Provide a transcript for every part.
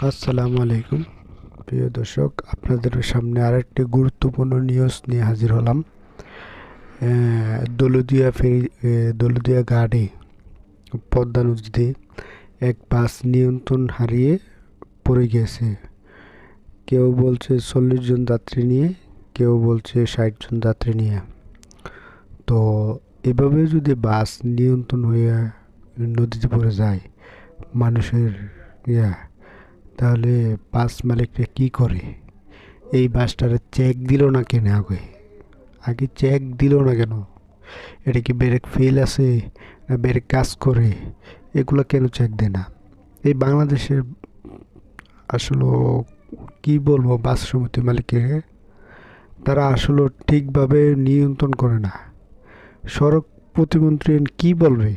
আসসালামু আলাইকুম প্রিয় দর্শক, আপনাদের সামনে আরেকটি গুরুত্বপূর্ণ নিউজ নিয়ে হাজির হলাম। দৌলতদিয়া ঘাটে পদ্মা নদীতে এক বাস নিয়ন্ত্রণ হারিয়ে পড়ে গেছে। কেউ বলছে 40 জন যাত্রী নিয়ে, কেউ বলছে 60 জন যাত্রী নিয়ে। তো এভাবে যদি বাস নিয়ন্ত্রণ হয়ে নদীতে পড়ে যায় মানুষের ইয়া, তাহলে বাস মালিকরা কি করে? এই বাসটারে চেক দিল না কেন? আগে চেক দিল না কেন? এটা কি ব্রেক ফেল আছে না ব্রেক কাজ করে? এগুলো কেন চেক দেয় না? এই বাংলাদেশের আসলে কি বলবো, বাস সমিতি মালিককে তারা আসলে ঠিকভাবে নিয়ন্ত্রণ করে না। সড়ক প্রতিমন্ত্রী কি বলবে?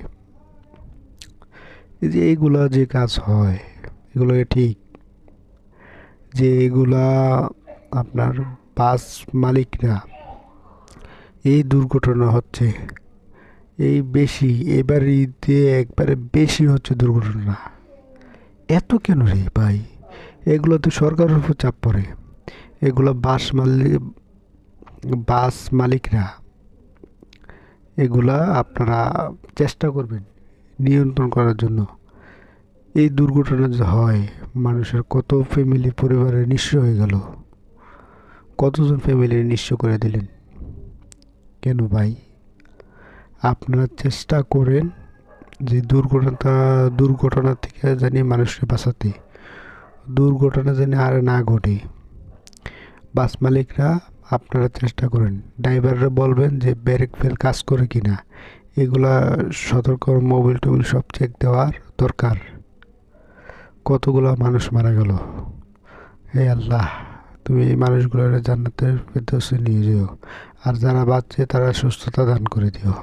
এই যে এইগুলা যে কাজ হয়, এগুলো ঠিক যে এগুলা আপনার বাস মালিকরা এই দুর্ঘটনা হচ্ছে এই বেশি, এবার ঈদে একবারে বেশি হচ্ছে দুর্ঘটনা। এত কেন রে ভাই? এগুলো তো সরকারের উপর চাপ পড়ে। এগুলো বাস মালিকরা এগুলা আপনারা চেষ্টা করবেন নিয়ন্ত্রণ করার জন্য। এই দুর্ঘটনা যে হয়, মানুষের কত ফ্যামিলি পরিবারের নিঃস্ব হয়ে গেল, কতজন ফ্যামিলি নিঃস্ব করে দিলেন কেন ভাই? আপনারা চেষ্টা করেন যে দুর্ঘটনা থেকে জানি মানুষকে বাঁচাতে, দুর্ঘটনা জানি আর না ঘটে। বাস মালিকরা আপনারা চেষ্টা করেন, ড্রাইভাররা বলবেন যে ব্রেক ফেল কাজ করে কিনা, এগুলা সতর্ক মোবিল টোবিল সব চেক দেওয়ার দরকার। কতগুলো মানুষ মারা গেল। হে আল্লাহ, তুমি এই মানুষগুলোর জান্নাতের ফেরদৌসে নিয়ে যেও, আর যারা বাঁচছে তারা সুস্থতা দান করে দিও।